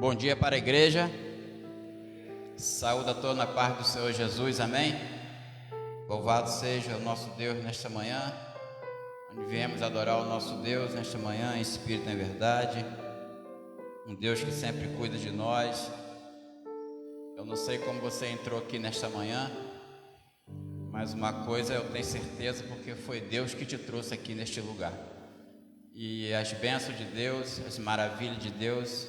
Bom dia para a igreja. Saúde a todos na paz do Senhor Jesus, amém? Louvado seja o nosso Deus nesta manhã, onde viemos adorar o nosso Deus nesta manhã em espírito e em verdade. Um Deus que sempre cuida de nós. Eu não sei como você entrou aqui nesta manhã, mas uma coisa eu tenho certeza, porque foi Deus que te trouxe aqui neste lugar. E as bênçãos de Deus, as maravilhas de Deus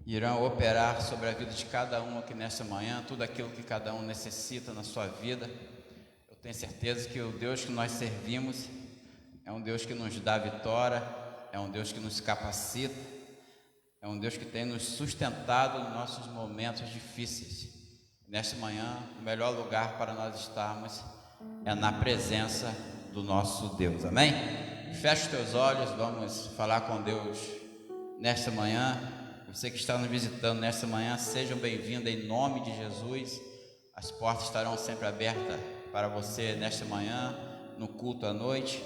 irão operar sobre a vida de cada um aqui nesta manhã, tudo aquilo que cada um necessita na sua vida. Eu tenho certeza que o Deus que nós servimos é um Deus que nos dá vitória, é um Deus que nos capacita, é um Deus que tem nos sustentado nos nossos momentos difíceis. Nesta manhã, o melhor lugar para nós estarmos é na presença do nosso Deus, amém? Feche os teus olhos, vamos falar com Deus nesta manhã. Você que está nos visitando nesta manhã, sejam bem-vindos em nome de Jesus. As portas estarão sempre abertas para você nesta manhã, no culto à noite,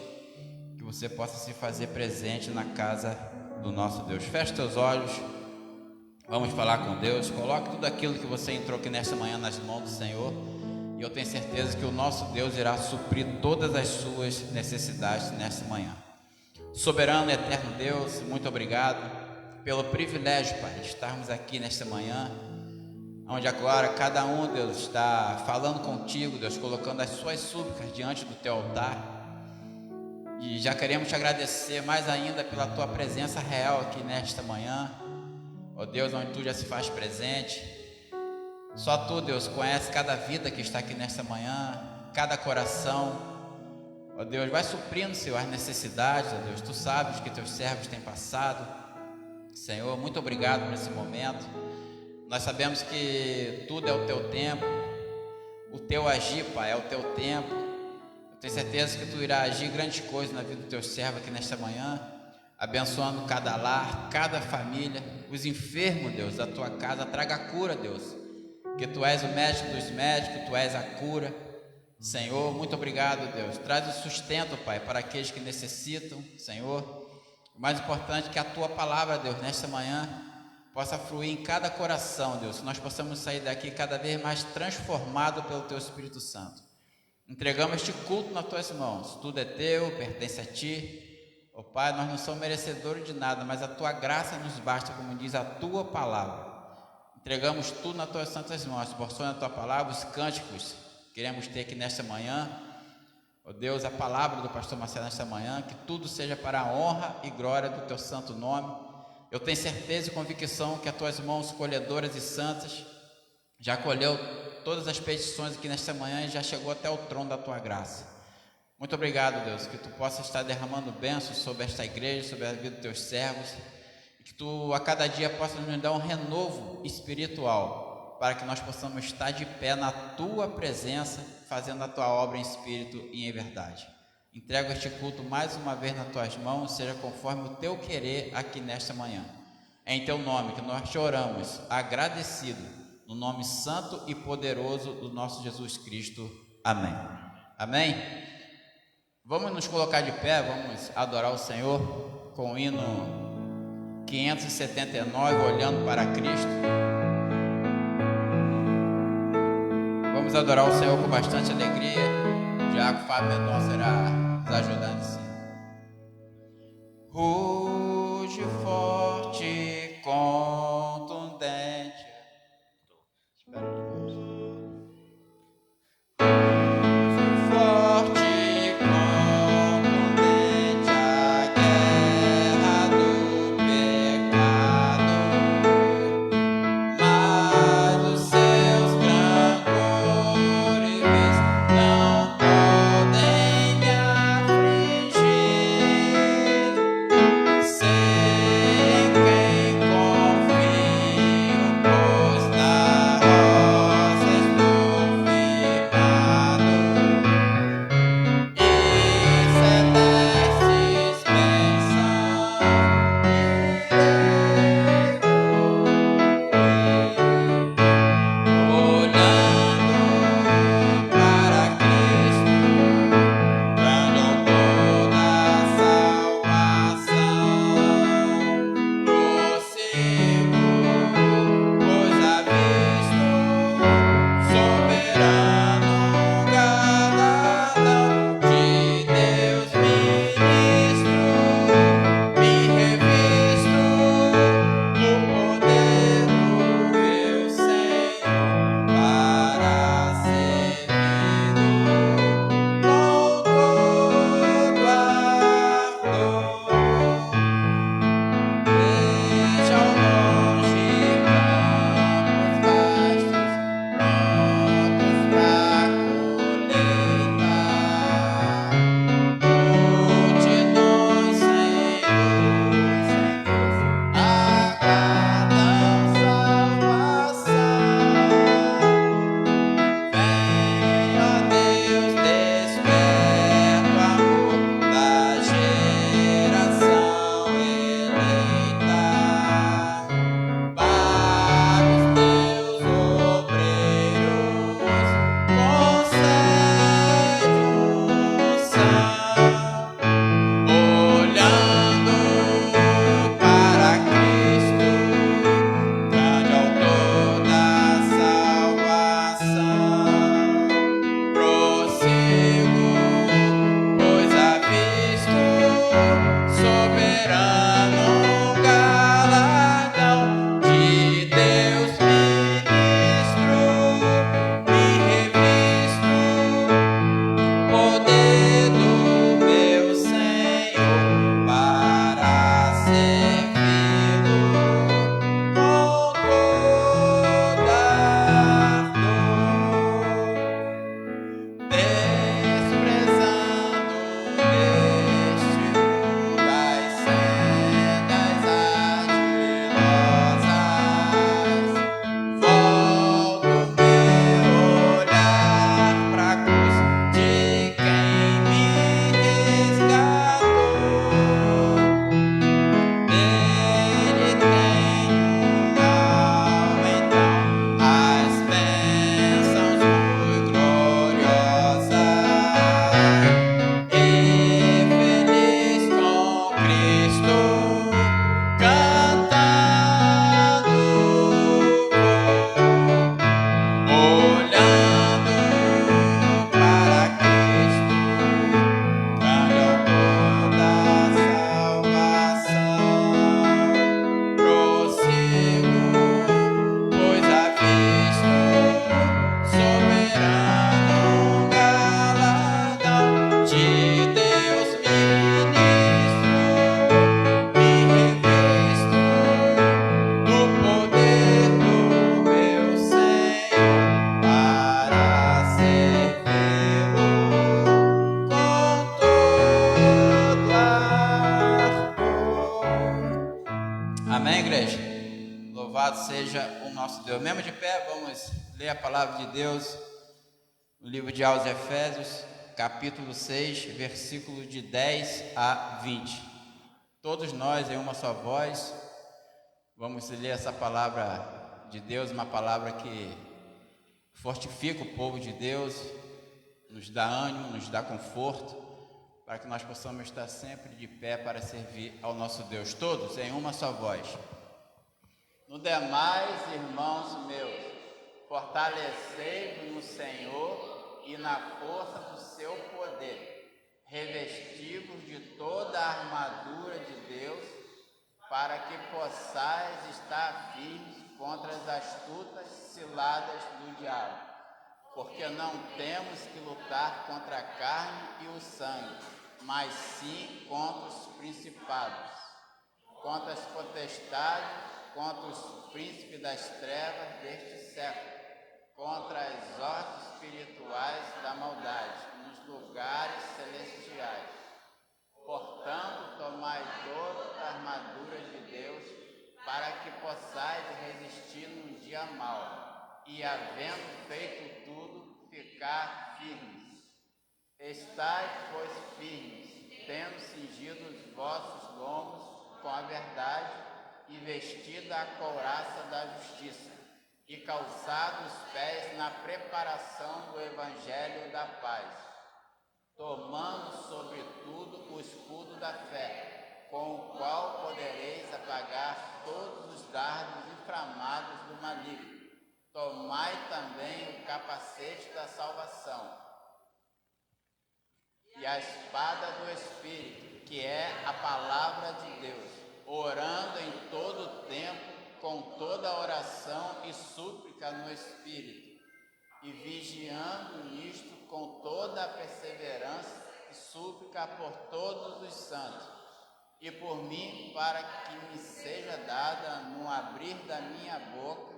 que você possa se fazer presente na casa do nosso Deus. Feche teus olhos, vamos falar com Deus. Coloque tudo aquilo que você entrou aqui nesta manhã nas mãos do Senhor, e eu tenho certeza que o nosso Deus irá suprir todas as suas necessidades nesta manhã. Soberano e eterno Deus, muito obrigado pelo privilégio, Pai, de estarmos aqui nesta manhã, onde agora cada um, Deus, está falando contigo, Deus, colocando as suas súplicas diante do teu altar. E já queremos te agradecer mais ainda pela tua presença real aqui nesta manhã, ó Deus, onde tu já se faz presente. Só tu, Deus, conhece cada vida que está aqui nesta manhã, cada coração. Ó Deus, vai suprindo, Senhor, as necessidades, ó Deus, tu sabes que teus servos têm passado. Senhor, muito obrigado por esse momento. Nós sabemos que tudo é o teu tempo, o teu agir, Pai, é o teu tempo. Eu tenho certeza que tu irá agir grandes coisas na vida do teu servo aqui nesta manhã, abençoando cada lar, cada família, os enfermos, Deus, da tua casa. Traga a cura, Deus, que tu és o médico dos médicos, tu és a cura. Senhor, muito obrigado, Deus. Traz o sustento, Pai, para aqueles que necessitam, Senhor. O mais importante é que a tua palavra, Deus, nesta manhã possa fluir em cada coração, Deus, que nós possamos sair daqui cada vez mais transformado pelo teu Espírito Santo. Entregamos este culto nas tuas mãos, tudo é teu, pertence a ti. Ó Pai, nós não somos merecedores de nada, mas a tua graça nos basta, como diz a tua palavra. Entregamos tudo nas tuas santas mãos, porções da tua palavra, os cânticos que queremos ter aqui nesta manhã. Ó Deus, a palavra do pastor Marcelo nesta manhã, que tudo seja para a honra e glória do teu santo nome. Eu tenho certeza e convicção que as tuas mãos colhedoras e santas já colheu todas as petições aqui nesta manhã e já chegou até o trono da tua graça. Muito obrigado, Deus, que tu possa estar derramando bênçãos sobre esta igreja, sobre a vida dos teus servos, e que tu a cada dia possa nos dar um renovo espiritual, para que nós possamos estar de pé na tua presença, fazendo a tua obra em espírito e em verdade. Entrego este culto mais uma vez nas tuas mãos, seja conforme o teu querer aqui nesta manhã. É em teu nome que nós te oramos, agradecido, no nome santo e poderoso do nosso Jesus Cristo. Amém. Amém? Vamos nos colocar de pé, vamos adorar o Senhor com o hino 579, olhando para Cristo. Vamos adorar o Senhor com bastante alegria. Diácono Fábio Mendonça será nos ajudando sim. Ruge forte, contundente. Espera. Louvado seja o nosso Deus. Mesmo de pé, vamos ler a palavra de Deus no livro de aos Efésios, capítulo 6, versículo de 10 a 20. Todos nós, em uma só voz, vamos ler essa palavra de Deus, uma palavra que fortifica o povo de Deus, nos dá ânimo, nos dá conforto, para que nós possamos estar sempre de pé para servir ao nosso Deus. Todos, em uma só voz. No demais, irmãos meus, fortalecei-vos no Senhor e na força do seu poder, revesti-vos de toda a armadura de Deus, para que possais estar firmes contra as astutas ciladas do diabo. Porque não temos que lutar contra a carne e o sangue, mas sim contra os principados, contra as potestades, contra os príncipes das trevas deste século, contra as hostes espirituais da maldade nos lugares celestiais. Portanto, tomai toda a armadura de Deus, para que possais resistir no dia mau, e havendo feito tudo, ficar firmes. Estai, pois, firmes, tendo cingido os vossos lombos com a verdade, e vestida a couraça da justiça, e calçados os pés na preparação do evangelho da paz, tomando sobretudo o escudo da fé, com o qual podereis apagar todos os dardos inflamados do maligno. Tomai também o capacete da salvação e a espada do Espírito, que é a palavra de Deus, orando em todo o tempo, com toda oração e súplica no Espírito, e vigiando nisto com toda a perseverança e súplica por todos os santos, e por mim, para que me seja dada, no abrir da minha boca,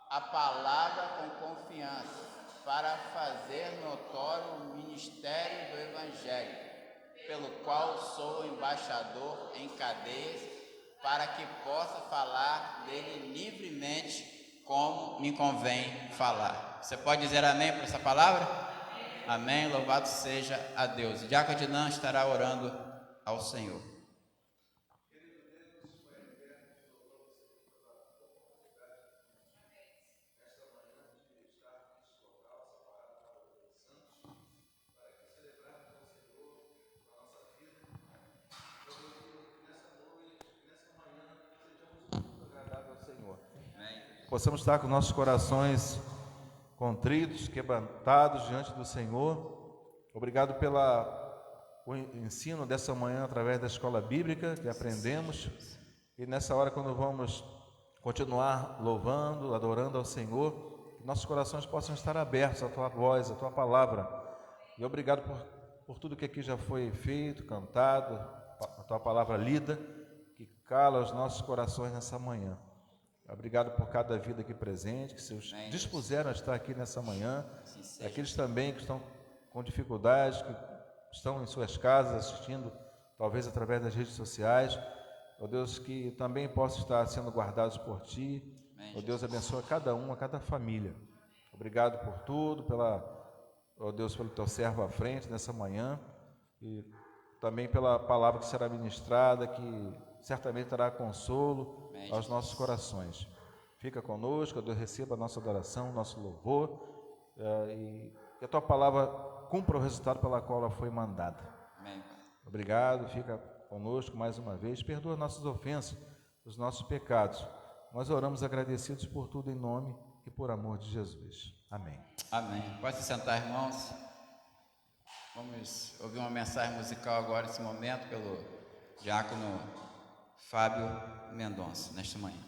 a palavra com confiança, para fazer notório o ministério do Evangelho, pelo qual sou embaixador em cadeias, para que possa falar dele livremente, como me convém falar. Você pode dizer amém por essa palavra? Amém, louvado seja a Deus. O diácono Adnan estará orando ao Senhor. Possamos estar com nossos corações contritos, quebrantados diante do Senhor. Obrigado pelo ensino dessa manhã através da escola bíblica que aprendemos. E nessa hora, quando vamos continuar louvando, adorando ao Senhor, nossos corações possam estar abertos à Tua voz, à Tua palavra. E obrigado por tudo que aqui já foi feito, cantado, a Tua palavra lida, que cala os nossos corações nessa manhã. Obrigado por cada vida aqui presente, que seus dispuseram a estar aqui nessa manhã. Aqueles também que estão com dificuldades, que estão em suas casas assistindo, talvez através das redes sociais. Ó Deus, que também possam estar sendo guardados por Ti. Ó Deus, abençoa cada um, a cada família. Obrigado por tudo, ó Deus, pelo Teu servo à frente nessa manhã. E também pela palavra que será ministrada, que certamente trará consolo aos nossos corações. Fica conosco, Deus, receba a nossa adoração, nosso louvor, e que a Tua palavra cumpra o resultado pela qual ela foi mandada. Amém. Obrigado, fica conosco mais uma vez, perdoa nossas ofensas, os nossos pecados. Nós oramos agradecidos por tudo em nome e por amor de Jesus. Amém. Amém. Pode se sentar, irmãos. Vamos ouvir uma mensagem musical agora, nesse momento, pelo diácono Fábio Mendonça, nesta manhã.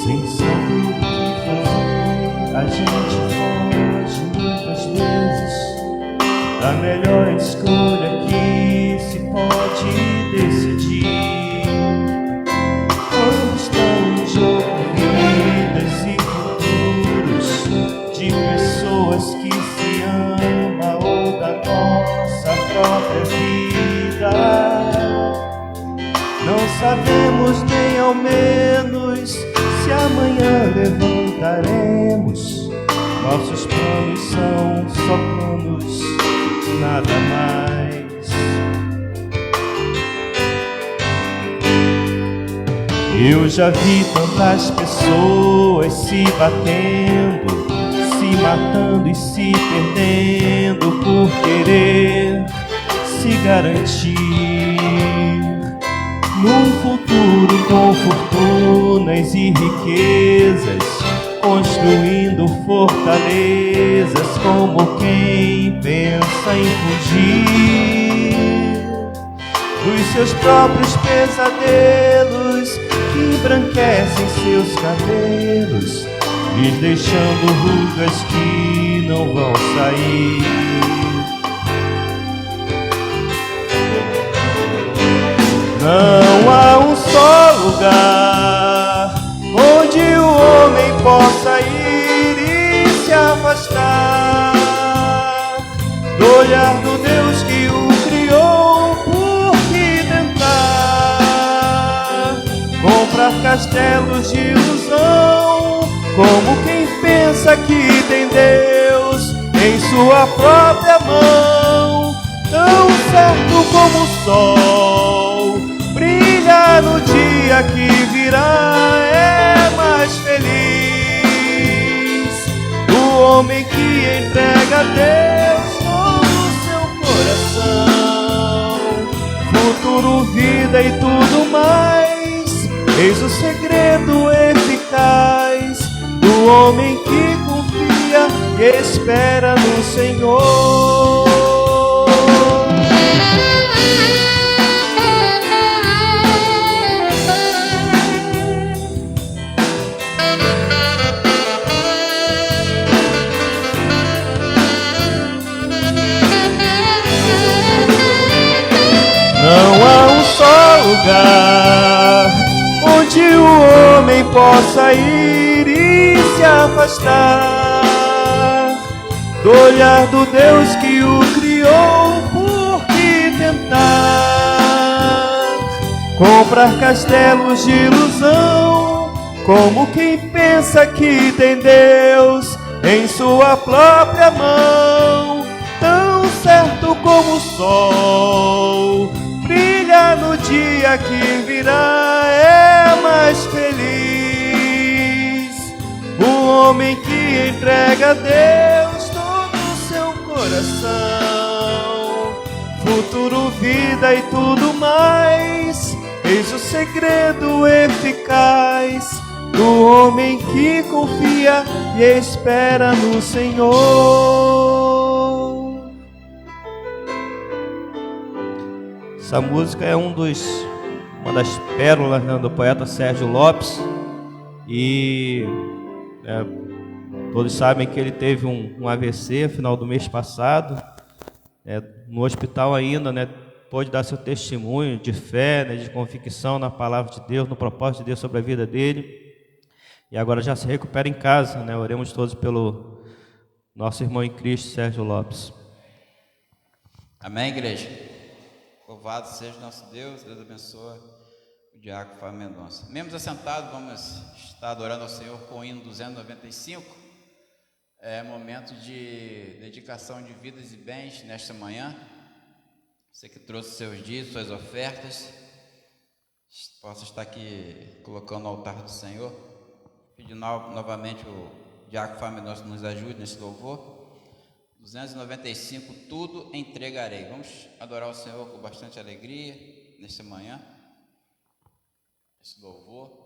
Sem saber sabemos nem ao menos se amanhã levantaremos. Nossos planos são só planos, nada mais. Eu já vi tantas pessoas se batendo, se matando e se perdendo por querer se garantir num futuro com fortunas e riquezas, construindo fortalezas como quem pensa em fugir dos seus próprios pesadelos que embranquecem seus cabelos, lhes deixando rugas que não vão sair. Não há um só lugar onde o homem possa ir e se afastar do olhar do Deus que o criou, por que tentar comprar castelos de ilusão, como quem pensa que tem Deus em sua própria mão. Tão certo como o sol brilha no dia que virá, é mais feliz o homem que entrega a Deus todo o seu coração. Futuro, vida e tudo mais, eis o segredo eficaz do homem que confia e espera no Senhor. Não há um só lugar onde o homem possa ir e se afastar do olhar do Deus que o criou, por que tentar comprar castelos de ilusão, como quem pensa que tem Deus em sua própria mão. Tão certo como o sol brilha no dia que virá, é mais feliz o homem que entrega a Deus todo o seu coração. Futuro, vida e tudo mais, eis o segredo eficaz do homem que confia e espera no Senhor. Essa música é uma das pérolas, né, do poeta Sérgio Lopes, e todos sabem que ele teve um AVC no final do mês passado, no hospital ainda, né, pôde dar seu testemunho de fé, né, de convicção na palavra de Deus, no propósito de Deus sobre a vida dele, e agora já se recupera em casa, né? Oremos todos pelo nosso irmão em Cristo, Sérgio Lopes. Amém, igreja? Louvado seja nosso Deus, Deus abençoe o diácono Fábio Mendonça. Membros assentados, vamos estar adorando ao Senhor com o hino 295. É momento de dedicação de vidas e bens nesta manhã. Você que trouxe seus dias, suas ofertas, possa estar aqui colocando no altar do Senhor. Pedindo novamente o diácono Fábio Mendonça nos ajude nesse louvor. 295, tudo entregarei. Vamos adorar o Senhor com bastante alegria nesta manhã. Esse louvor.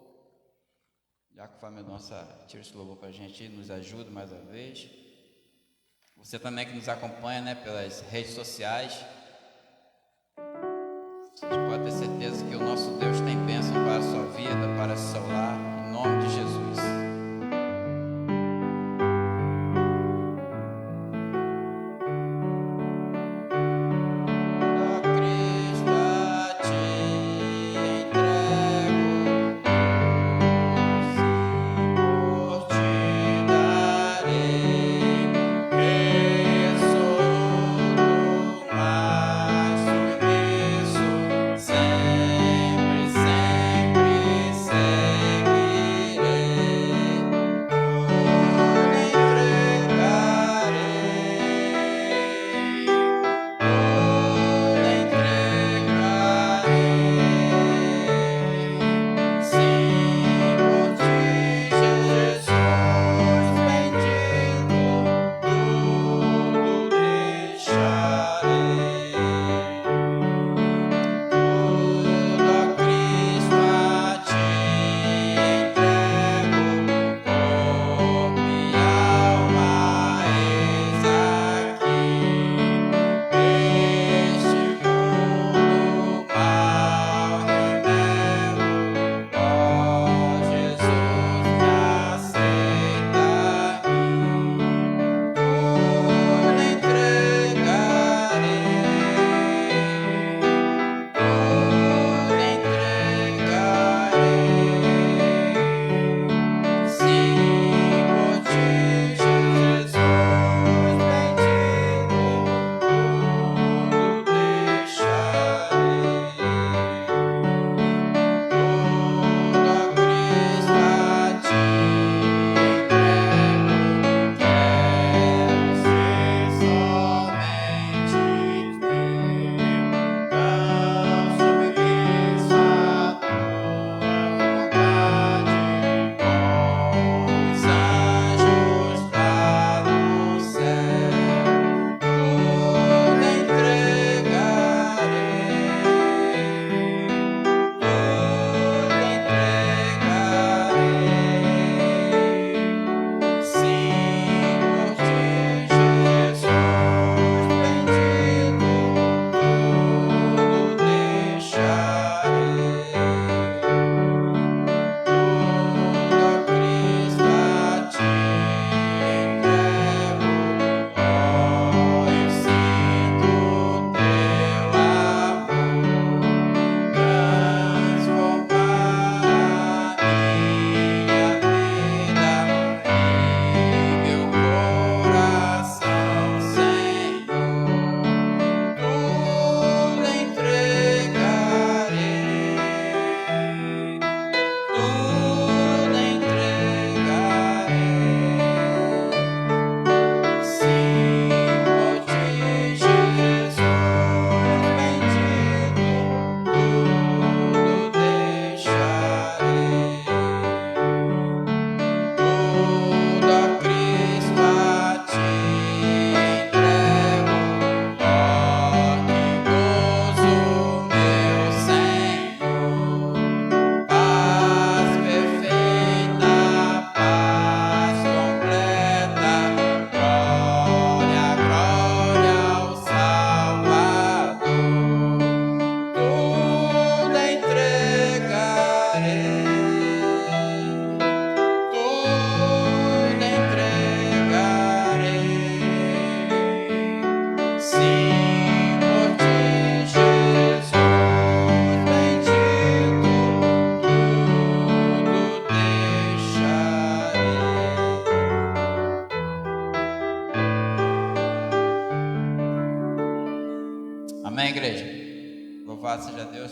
Diácono Fábio Mendonça, tira esse louvor para a gente, nos ajuda mais uma vez. Você também que nos acompanha, né, pelas redes sociais. Vocês podem ter certeza que o nosso Deus tem bênção para a sua vida, para o seu lar, em nome de Jesus. Sempre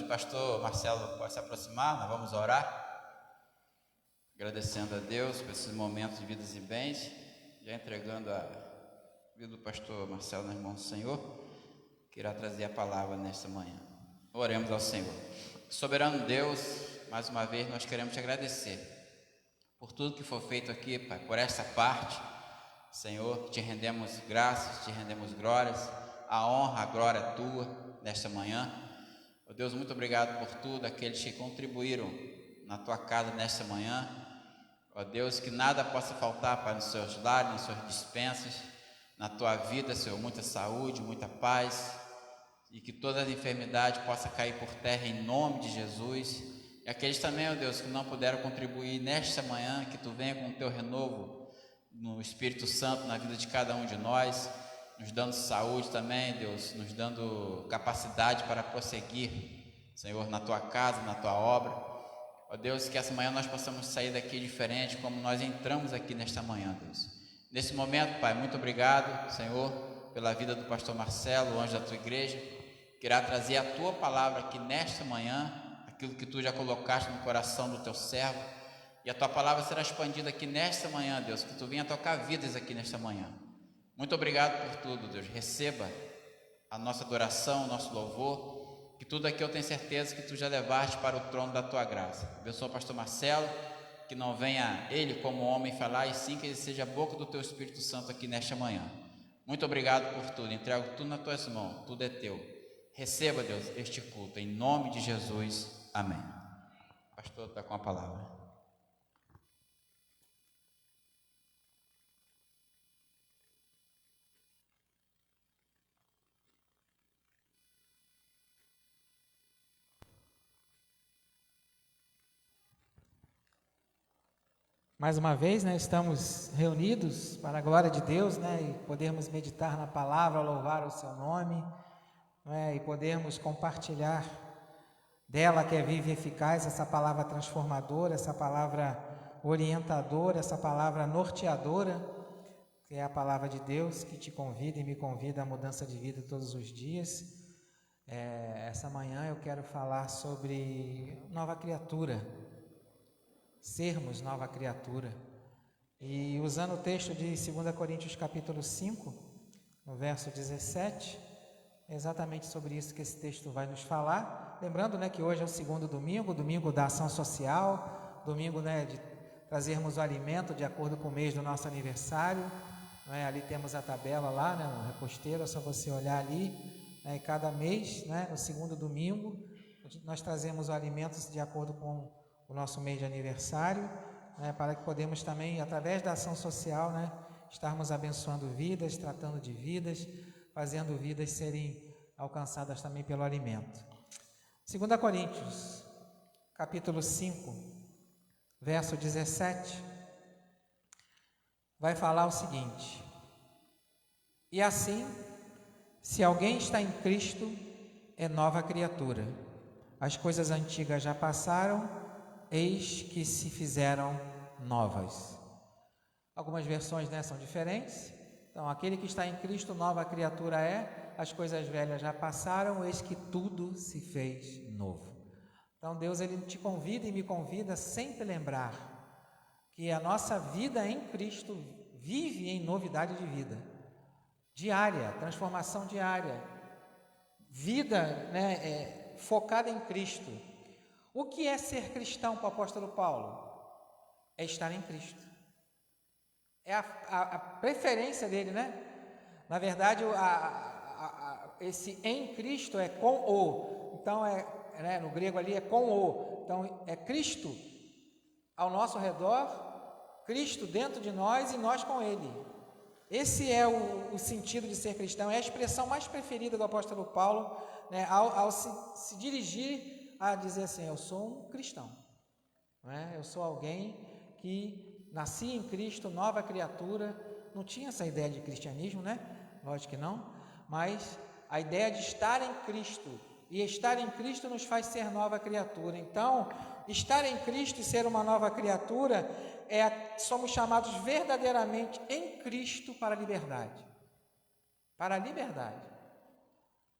pastor Marcelo pode se aproximar, nós vamos orar. Agradecendo a Deus por esses momentos de vidas e bens, já entregando a vida do pastor Marcelo nas mãos do Senhor, que irá trazer a palavra nesta manhã. Oremos ao Senhor. Soberano Deus, mais uma vez nós queremos te agradecer por tudo que foi feito aqui, Pai, por esta parte. Senhor, te rendemos graças, te rendemos glórias, a honra, a glória é tua nesta manhã. Ó Deus, muito obrigado por tudo, aqueles que contribuíram na tua casa nesta manhã. Ó Deus, que nada possa faltar, Pai, nos seus lares, nas suas dispensas, na tua vida, Senhor, muita saúde, muita paz, e que todas as enfermidades possam cair por terra em nome de Jesus. E aqueles também, ó Deus, que não puderam contribuir nesta manhã, que tu venha com o teu renovo no Espírito Santo na vida de cada um de nós, nos dando saúde também, Deus, nos dando capacidade para prosseguir, Senhor, na tua casa, na tua obra. Ó Deus, que essa manhã nós possamos sair daqui diferente, como nós entramos aqui nesta manhã, Deus. Nesse momento, Pai, muito obrigado, Senhor, pela vida do pastor Marcelo, o anjo da tua igreja, que irá trazer a tua palavra aqui nesta manhã, aquilo que tu já colocaste no coração do teu servo, e a tua palavra será expandida aqui nesta manhã, Deus, que tu venha tocar vidas aqui nesta manhã. Muito obrigado por tudo, Deus. Receba a nossa adoração, o nosso louvor, que tudo aqui eu tenho certeza que tu já levaste para o trono da tua graça. Abençoa o pastor Marcelo, que não venha ele como homem falar, e sim que ele seja a boca do teu Espírito Santo aqui nesta manhã. Muito obrigado por tudo, entrego tudo nas tuas mãos, tudo é teu. Receba, Deus, este culto, em nome de Jesus, amém. O pastor está com a palavra. Mais uma vez, né, estamos reunidos para a glória de Deus, né, e podermos meditar na palavra, louvar o seu nome, né, e podermos compartilhar dela, que é viva e eficaz, essa palavra transformadora, essa palavra orientadora, essa palavra norteadora, que é a palavra de Deus, que te convida e me convida à mudança de vida todos os dias. Essa manhã eu quero falar sobre nova criatura, sermos nova criatura, e usando o texto de 2 Coríntios capítulo 5, no verso 17, é exatamente sobre isso que esse texto vai nos falar, lembrando, né, que hoje é o segundo domingo, domingo da ação social, domingo, né, de trazermos o alimento de acordo com o mês do nosso aniversário, né, ali temos a tabela lá, né, no reposteiro, é só você olhar ali, né, e cada mês, né, no segundo domingo, nós trazemos o alimento de acordo com o nosso mês de aniversário, né, para que podemos também, através da ação social, né, estarmos abençoando vidas, tratando de vidas, fazendo vidas serem alcançadas também pelo alimento. 2 Coríntios, capítulo 5, verso 17, vai falar o seguinte: e assim, se alguém está em Cristo, é nova criatura. As coisas antigas já passaram, eis que se fizeram novas. Algumas versões, né, são diferentes. Então, aquele que está em Cristo, nova criatura é, as coisas velhas já passaram, eis que tudo se fez novo. Então, Deus, Ele te convida e me convida a sempre lembrar que a nossa vida em Cristo vive em novidade de vida, diária, transformação diária, vida, né, focada em Cristo. O que é ser cristão para o apóstolo Paulo? É estar em Cristo. É a preferência dele, né? Na verdade, esse em Cristo é com o. Então, né, no grego ali é com o. Então, é Cristo ao nosso redor, Cristo dentro de nós e nós com Ele. Esse é o sentido de ser cristão. É a expressão mais preferida do apóstolo Paulo, né, ao se dirigir a dizer assim: eu sou um cristão, não é? Eu sou alguém que nasci em Cristo, nova criatura. Não tinha essa ideia de cristianismo, né? Lógico que não, mas a ideia de estar em Cristo, e estar em Cristo nos faz ser nova criatura. Então, estar em Cristo e ser uma nova criatura, somos chamados verdadeiramente em Cristo para a liberdade. Para a liberdade.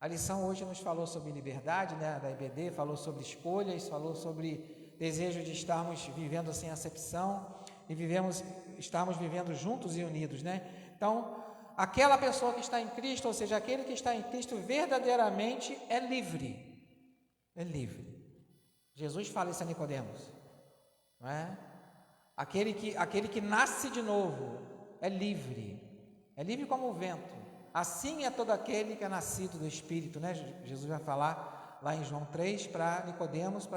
A lição hoje nos falou sobre liberdade, né, da EBD, falou sobre escolhas, falou sobre desejo de estarmos vivendo sem acepção e estarmos vivendo juntos e unidos, né? Então, aquela pessoa que está em Cristo, ou seja, aquele que está em Cristo verdadeiramente é livre. É livre. Jesus fala isso a Nicodemos, não é? Aquele que nasce de novo é livre como o vento. Assim é todo aquele que é nascido do Espírito, né? Jesus vai falar lá em João 3 para Nicodemos,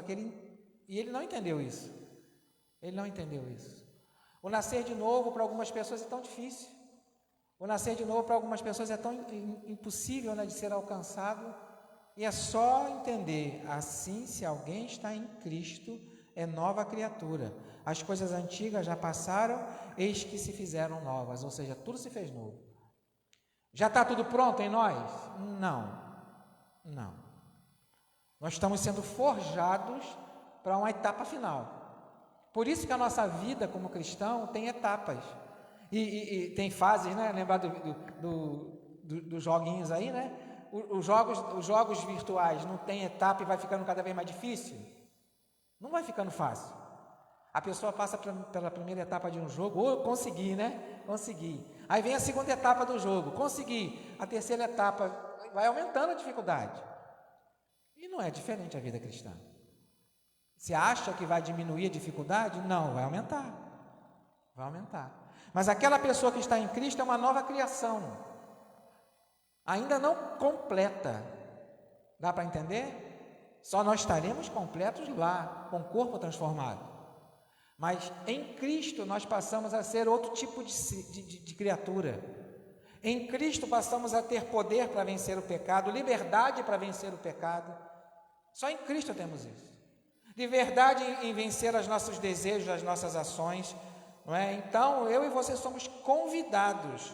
e ele não entendeu isso. Ele não entendeu isso. O nascer de novo para algumas pessoas é tão difícil. O nascer de novo para algumas pessoas é tão impossível, né, de ser alcançado. E é só entender, assim, se alguém está em Cristo, é nova criatura. As coisas antigas já passaram, eis que se fizeram novas, ou seja, tudo se fez novo. Já está tudo pronto em nós? Não. Nós estamos sendo forjados para uma etapa final. Por isso que a nossa vida como cristão tem etapas. E tem fases, né? Lembrar dos joguinhos aí, né? Os jogos virtuais não tem etapa e vai ficando cada vez mais difícil? Não vai ficando fácil. A pessoa passa pela primeira etapa de um jogo, consegui, né? Consegui. Aí vem a segunda etapa do jogo, consegui. A terceira etapa, vai aumentando a dificuldade. E não é diferente a vida cristã. Você acha que vai diminuir a dificuldade? Não, vai aumentar. Vai aumentar. Mas aquela pessoa que está em Cristo é uma nova criação. Ainda não completa. Dá para entender? Só nós estaremos completos lá, com o corpo transformado. Mas em Cristo nós passamos a ser outro tipo de criatura. Em Cristo passamos a ter poder para vencer o pecado, liberdade para vencer o pecado. Só em Cristo temos isso. Liberdade em vencer os nossos desejos, as nossas ações, não é? Então, eu e você somos convidados.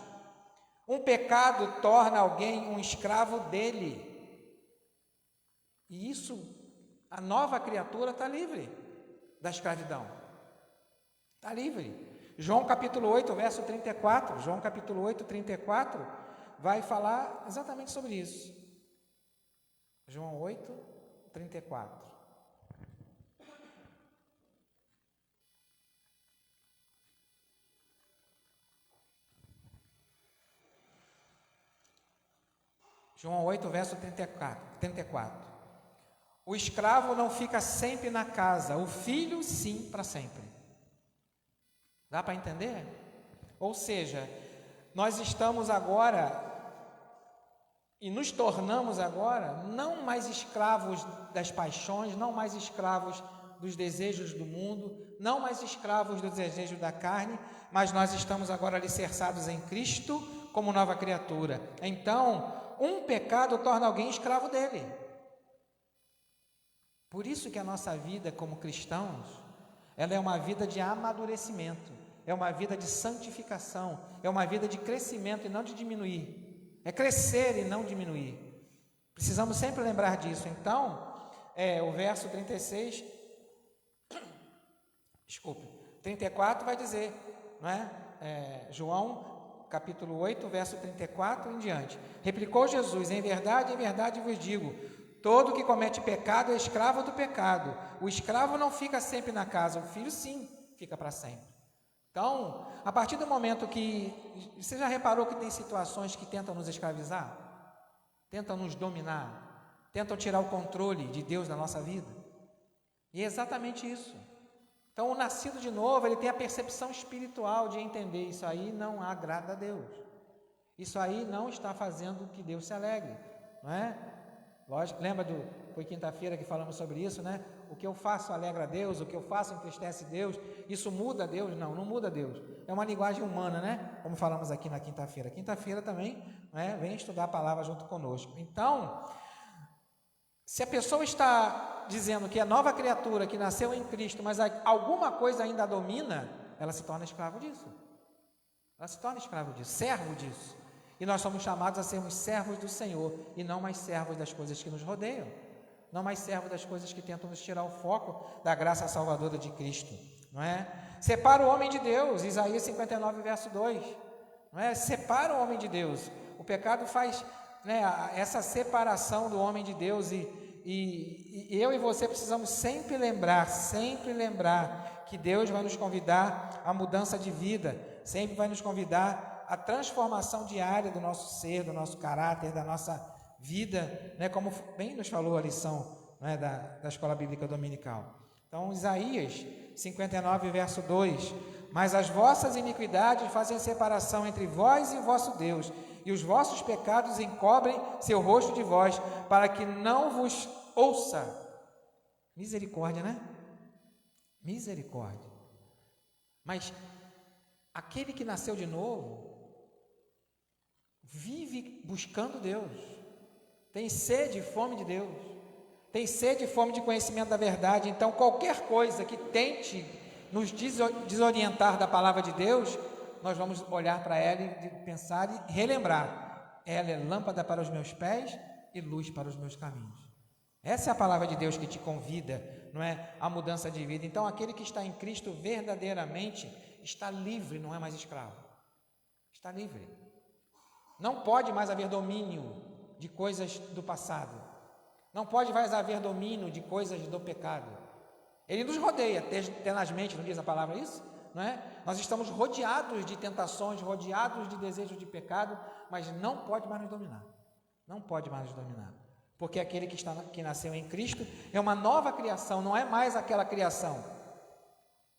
Um pecado torna alguém um escravo dele. E isso, a nova criatura está livre da escravidão. Está livre. João capítulo 8, verso 34. João capítulo 8, 34 vai falar exatamente sobre isso. João 8, 34. João 8, verso 34. O escravo não fica sempre na casa, o filho sim para sempre. Dá para entender? Ou seja, nós estamos agora e nos tornamos agora não mais escravos das paixões, não mais escravos dos desejos do mundo, não mais escravos dos desejos da carne, mas nós estamos agora alicerçados em Cristo como nova criatura. Então, um pecado torna alguém escravo dele. Por isso que a nossa vida como cristãos, ela é uma vida de amadurecimento, é uma vida de santificação, é uma vida de crescimento e não de diminuir. É crescer e não diminuir. Precisamos sempre lembrar disso. Então, o verso 34 vai dizer, não é? João capítulo 8, verso 34 em diante. Replicou Jesus: em verdade vos digo, todo que comete pecado é escravo do pecado. O escravo não fica sempre na casa, o filho sim fica para sempre. Então, a partir do momento que... Você já reparou que tem situações que tentam nos escravizar? Tentam nos dominar? Tentam tirar o controle de Deus na nossa vida? E é exatamente isso. Então, o nascido de novo, ele tem a percepção espiritual de entender: isso aí não agrada a Deus. Isso aí não está fazendo que Deus se alegre, não é? Lógico, lembra foi quinta-feira que falamos sobre isso, né? O que eu faço alegra a Deus, o que eu faço entristece Deus. Isso muda a Deus? Não, não muda a Deus. É uma linguagem humana, né? Como falamos aqui na quinta-feira. Quinta-feira também, né? Vem estudar a palavra junto conosco. Então, se a pessoa está dizendo que é nova criatura, que nasceu em Cristo, mas alguma coisa ainda a domina, ela se torna escravo disso. Ela se torna escravo disso, servo disso. E nós somos chamados a sermos servos do Senhor e não mais servos das coisas que nos rodeiam, não mais servos das coisas que tentam nos tirar o foco da graça salvadora de Cristo, não é? Separa o homem de Deus, Isaías 59, verso 2, não é? Separa o homem de Deus. O pecado faz né, essa separação do homem de Deus e eu e você precisamos sempre lembrar que Deus vai nos convidar à mudança de vida, sempre vai nos convidar à transformação diária do nosso ser, do nosso caráter, da nossa vida, né, como bem nos falou a lição, né, da Escola Bíblica Dominical. Então, Isaías 59, verso 2: mas as vossas iniquidades fazem separação entre vós e o vosso Deus, e os vossos pecados encobrem seu rosto de vós, para que não vos ouça. Misericórdia, né? Misericórdia. Mas aquele que nasceu de novo vive buscando Deus, tem sede e fome de Deus, tem sede e fome de conhecimento da verdade. Então qualquer coisa que tente nos desorientar da palavra de Deus, nós vamos olhar para ela e pensar e relembrar: ela é lâmpada para os meus pés e luz para os meus caminhos. Essa é a palavra de Deus que te convida, não é, a mudança de vida. Então aquele que está em Cristo verdadeiramente está livre, não é mais escravo, está livre. Não pode mais haver domínio de coisas do passado, não pode mais haver domínio de coisas do pecado. Ele nos rodeia tenazmente, não diz a palavra isso? Não é? Nós estamos rodeados de tentações, rodeados de desejos de pecado, mas não pode mais nos dominar, não pode mais nos dominar, porque aquele que nasceu em Cristo é uma nova criação, não é mais aquela criação.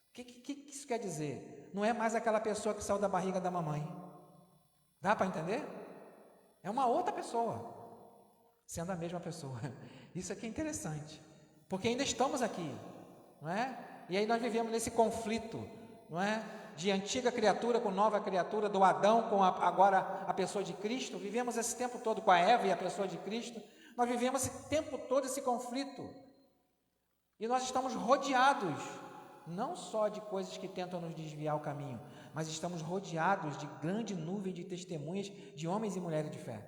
O que isso quer dizer? Não é mais aquela pessoa que saiu da barriga da mamãe. Dá para entender? É uma outra pessoa, sendo a mesma pessoa. Isso aqui é interessante, porque ainda estamos aqui, não é? E aí nós vivemos nesse conflito, não é? De antiga criatura com nova criatura, do Adão com agora a pessoa de Cristo. Vivemos esse tempo todo com a Eva e a pessoa de Cristo. Nós vivemos esse tempo todo esse conflito, e nós estamos rodeados não só de coisas que tentam nos desviar o caminho, mas estamos rodeados de grande nuvem de testemunhas de homens e mulheres de fé.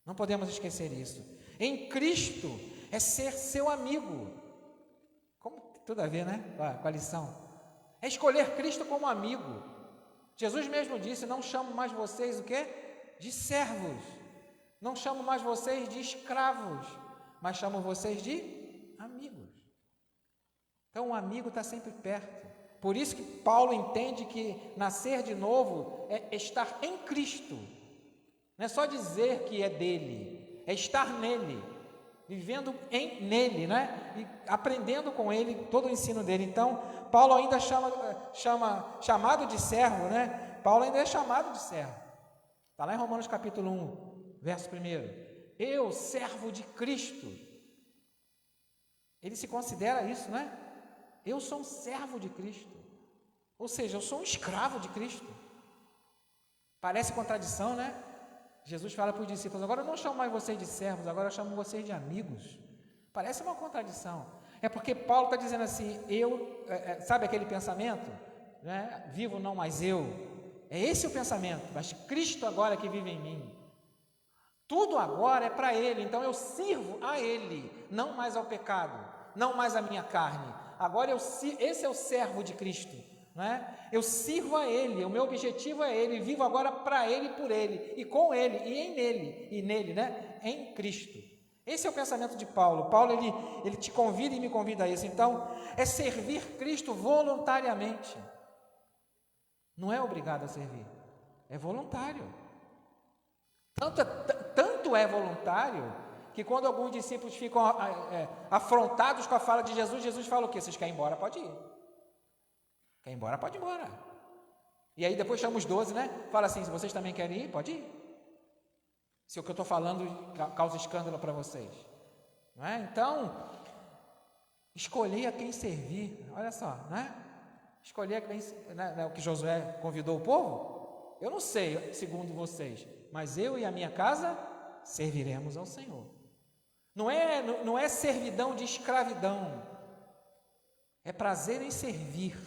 Não podemos esquecer isso. Em Cristo é ser seu amigo. Como tudo a ver, né? Com a lição. É escolher Cristo como amigo. Jesus mesmo disse: não chamo mais vocês o quê? De servos. Não chamo mais vocês de escravos, mas chamo vocês de amigos. Então o amigo está sempre perto. Por isso que Paulo entende que nascer de novo é estar em Cristo. Não é só dizer que é dele, é estar nele, vivendo nele, né? E aprendendo com ele todo o ensino dele. Então Paulo ainda chamado de servo, né? Paulo ainda é chamado de servo. Está lá em Romanos capítulo 1, verso 1. Eu, servo de Cristo. Ele se considera isso, né? Eu sou um servo de Cristo, ou seja, eu sou um escravo de Cristo. Parece contradição, né? Jesus fala para os discípulos: agora eu não chamo mais vocês de servos, agora eu chamo vocês de amigos. Parece uma contradição. É porque Paulo está dizendo assim: sabe aquele pensamento, né? Vivo não mais eu. É esse o pensamento, mas Cristo agora que vive em mim. Tudo agora é para Ele, então eu sirvo a Ele, não mais ao pecado, não mais à minha carne. Agora esse é o servo de Cristo, não é? Eu sirvo a Ele, o meu objetivo é Ele, vivo agora para Ele, por Ele, e com Ele, e em Ele, e nele, né? Em Cristo. Esse é o pensamento de Paulo. Paulo, ele te convida e me convida a isso. Então, é servir Cristo voluntariamente. Não é obrigado a servir, é voluntário. Tanto é voluntário que quando alguns discípulos ficam afrontados com a fala de Jesus, Jesus fala o quê? Vocês querem ir embora? Pode ir. Quer ir embora? Pode ir embora. E aí depois chama os 12, né? Fala assim: se vocês também querem ir, pode ir. Se o que eu estou falando causa escândalo para vocês. Não é? Então, escolher a quem servir. Olha só, né? Escolher a quem, né, o que Josué convidou o povo. Eu não sei, segundo vocês, mas eu e a minha casa serviremos ao Senhor. Não é servidão de escravidão, é prazer em servir,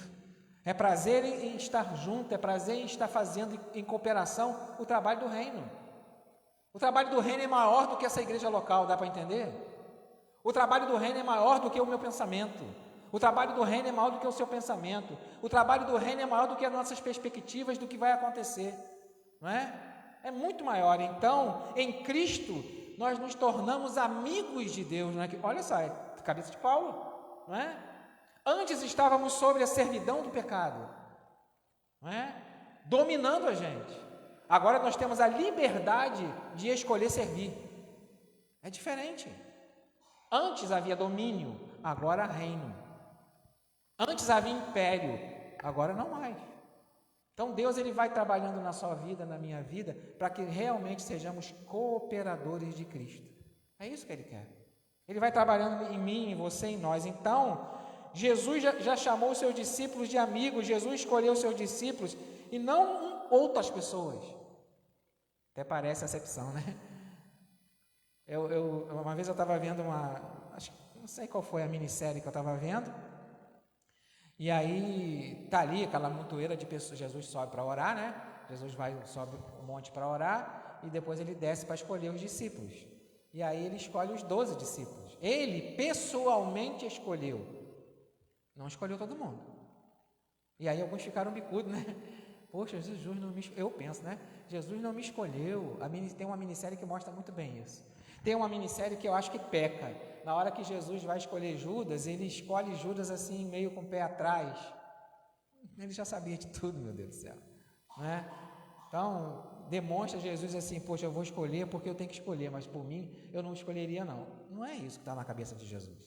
é prazer em estar junto, é prazer em estar fazendo em cooperação o trabalho do reino. O trabalho do reino é maior do que essa igreja local, dá para entender? O trabalho do reino é maior do que o meu pensamento, o trabalho do reino é maior do que o seu pensamento, o trabalho do reino é maior do que as nossas perspectivas do que vai acontecer, não é? É muito maior. Então, em Cristo, nós nos tornamos amigos de Deus, não é? Olha só, é cabeça de Paulo, não é? Antes estávamos sobre a servidão do pecado, não é? Dominando a gente. Agora nós temos a liberdade de escolher servir. É diferente. Antes havia domínio, agora reino. Antes havia império, agora não mais. Então Deus ele vai trabalhando na sua vida, na minha vida, para que realmente sejamos cooperadores de Cristo. É isso que Ele quer. Ele vai trabalhando em mim, em você, em nós. Então, Jesus já chamou os seus discípulos de amigos, Jesus escolheu os seus discípulos e não outras pessoas. Até parece acepção, né? Uma vez eu estava vendo não sei qual foi a minissérie que eu estava vendo, e aí tá ali aquela montoeira de pessoas. Jesus sobe para orar, né? Jesus sobe um monte para orar e depois ele desce para escolher os discípulos. E aí ele escolhe os 12 discípulos. Ele pessoalmente escolheu. Não escolheu todo mundo. E aí alguns ficaram bicudos, né? Poxa, Jesus não me escolheu. Eu penso, né? Jesus não me escolheu. Tem uma minissérie que mostra muito bem isso. Tem uma minissérie que eu acho que peca. Na hora que Jesus vai escolher Judas, ele escolhe Judas assim, meio com o pé atrás. Ele já sabia de tudo, meu Deus do céu. Não é? Então, demonstra Jesus assim, poxa, eu vou escolher porque eu tenho que escolher, mas por mim eu não escolheria não. Não é isso que está na cabeça de Jesus.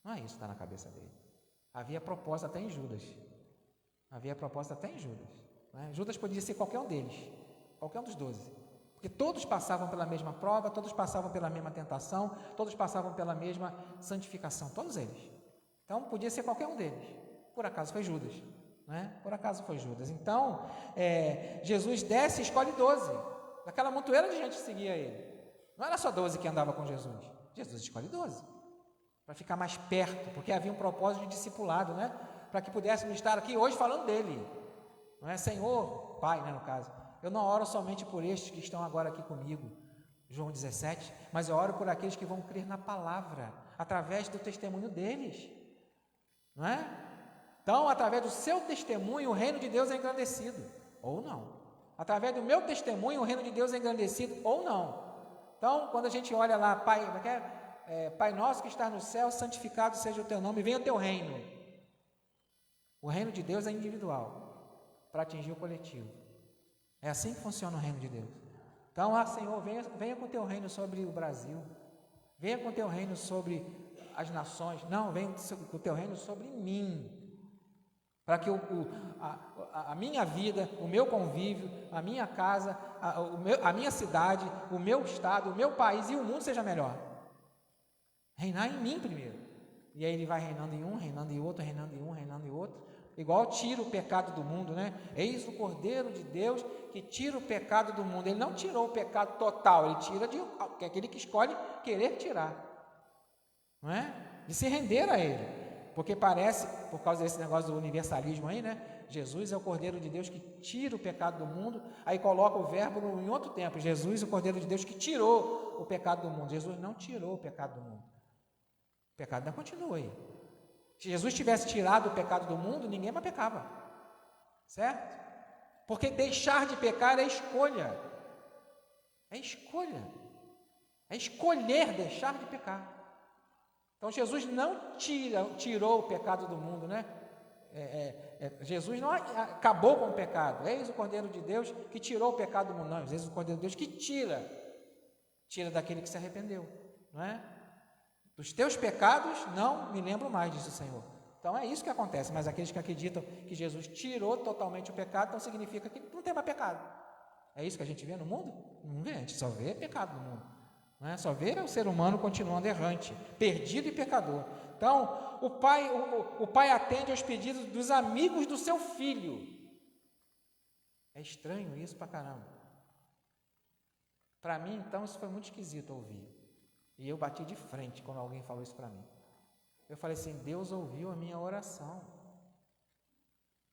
Não é isso que está na cabeça dele. Havia proposta até em Judas. Não é? Judas podia ser qualquer um deles, qualquer um dos 12. Porque todos passavam pela mesma prova, todos passavam pela mesma tentação, todos passavam pela mesma santificação, todos eles. Então, podia ser qualquer um deles. Por acaso foi Judas, né? Por acaso foi Judas. Então, Jesus desce e escolhe 12. Daquela montoeira de gente que seguia ele. Não era só 12 que andava com Jesus. Jesus escolhe 12. Para ficar mais perto, porque havia um propósito de discipulado, né? Para que pudéssemos estar aqui hoje falando dele. Não é? Senhor, Pai, né, no caso. Eu não oro somente por estes que estão agora aqui comigo, João 17, mas eu oro por aqueles que vão crer na palavra, através do testemunho deles, não é? Então, através do seu testemunho, o reino de Deus é engrandecido, ou não. Através do meu testemunho, o reino de Deus é engrandecido, ou não. Então, quando a gente olha lá, Pai nosso que está no céu, santificado seja o teu nome, venha o teu reino. O reino de Deus é individual, para atingir o coletivo. É assim que funciona o reino de Deus. Então, Senhor, venha com o teu reino sobre o Brasil. Venha com o teu reino sobre as nações. Não, venha com o teu reino sobre mim. Para que a minha vida, o meu convívio, a minha casa, a minha cidade, o meu estado, o meu país e o mundo seja melhor. Reinar em mim primeiro. E aí ele vai reinando em um, reinando em outro, reinando em um, reinando em outro. Igual tira o pecado do mundo, né? Eis o Cordeiro de Deus que tira o pecado do mundo. Ele não tirou o pecado total, ele tira de aquele que escolhe querer tirar, não é? De se render a ele, porque parece, por causa desse negócio do universalismo aí, né? Jesus é o Cordeiro de Deus que tira o pecado do mundo, aí coloca o verbo em outro tempo. Jesus é o Cordeiro de Deus que tirou o pecado do mundo. Jesus não tirou o pecado do mundo. O pecado ainda continua aí. Se Jesus tivesse tirado o pecado do mundo, ninguém mais pecava, certo? Porque deixar de pecar é escolha, é escolher deixar de pecar. Então Jesus não tirou o pecado do mundo, né? Jesus não acabou com o pecado. Eis o Cordeiro de Deus que tirou o pecado do mundo. Não, eis o Cordeiro de Deus que tira daquele que se arrependeu, não é? Dos teus pecados não me lembro mais, diz o Senhor. Então é isso que acontece, mas aqueles que acreditam que Jesus tirou totalmente o pecado, então significa que não tem mais pecado. É isso que a gente vê no mundo? Não vê, a gente só vê pecado no mundo, não é? Só vê o ser humano continuando errante, perdido e pecador. Então o pai atende aos pedidos dos amigos do seu filho. É estranho isso pra caramba. Para mim, então, isso foi muito esquisito ouvir. E eu bati de frente quando alguém falou isso para mim. Eu falei assim, Deus ouviu a minha oração.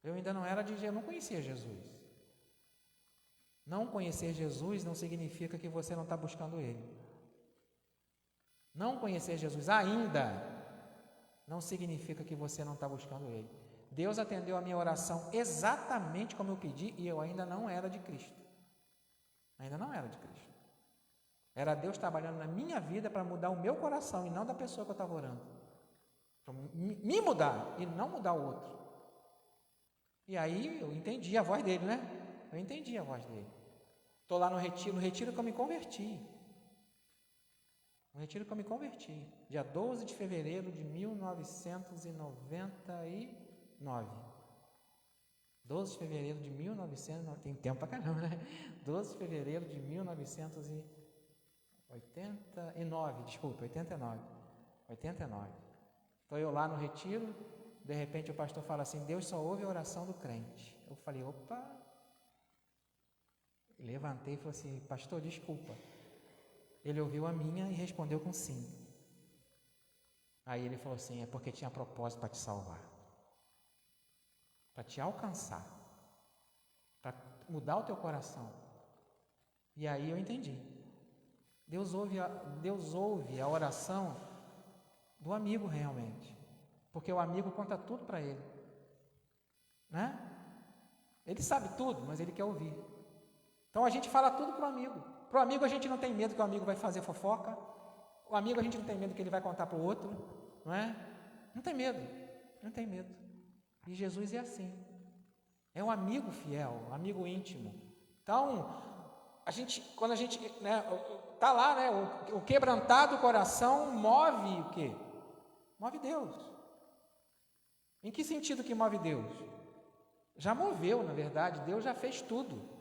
Eu ainda não eu não conhecia Jesus. Não conhecer Jesus não significa que você não está buscando Ele. Não conhecer Jesus ainda não significa que você não está buscando Ele. Deus atendeu a minha oração exatamente como eu pedi e eu ainda não era de Cristo. Ainda não era de Cristo. Era Deus trabalhando na minha vida para mudar o meu coração e não da pessoa que eu estava orando. Para me mudar e não mudar o outro. E aí eu entendi a voz dele, né? Eu entendi a voz dele. Estou lá no retiro que eu me converti. No retiro que eu me converti. Dia 12 de fevereiro de 1999. 12 de fevereiro de 1999. Tem tempo pra caramba, né? 12 de fevereiro de 1989. Desculpa, 89. 89. Estou eu lá no retiro. De repente o pastor fala assim: Deus só ouve a oração do crente. Eu falei: opa. Levantei e falei assim: pastor, desculpa. Ele ouviu a minha e respondeu com sim. Aí ele falou assim: é porque tinha propósito para te salvar, para te alcançar, para mudar o teu coração. E aí eu entendi. Deus ouve a oração do amigo realmente, porque o amigo conta tudo para ele, né? Ele sabe tudo, mas ele quer ouvir. Então a gente fala tudo para o amigo. Para o amigo a gente não tem medo que o amigo vai fazer fofoca. O amigo a gente não tem medo que ele vai contar para o outro, não é? Não tem medo, não tem medo. E Jesus é assim. É um amigo fiel, um amigo íntimo. Então, quando a gente tá lá, né, o quebrantado coração move o quê? Move Deus. Em que sentido que move Deus? Já moveu, na verdade, Deus já fez tudo.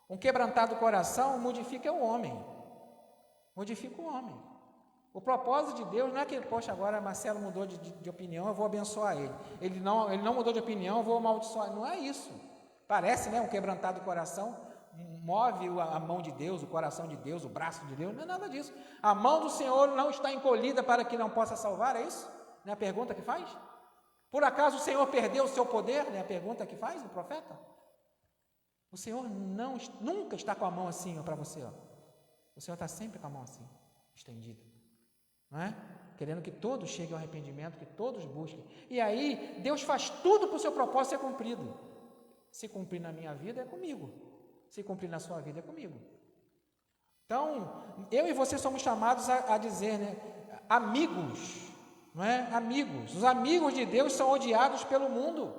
Um quebrantado coração modifica o homem. Modifica o homem. O propósito de Deus não é que, poxa, agora Marcelo mudou de opinião, eu vou abençoar ele. Ele não mudou de opinião, eu vou amaldiçoar. Não é isso. Parece, né? Um quebrantado coração move a mão de Deus, o coração de Deus, o braço de Deus. Não é nada disso. A mão do Senhor não está encolhida para que não possa salvar, é isso? Não é a pergunta que faz? Por acaso o Senhor perdeu o seu poder? Não é a pergunta que faz o profeta? O Senhor nunca está com a mão assim para você. Ó. O Senhor está sempre com a mão assim, estendida. Não é? Querendo que todos cheguem ao arrependimento, que todos busquem. E aí, Deus faz tudo para o seu propósito ser cumprido. Se cumprir na minha vida, é comigo. Se cumprir na sua vida, é comigo. Então, eu e você somos chamados a dizer, né? Amigos, não é? Amigos. Os amigos de Deus são odiados pelo mundo.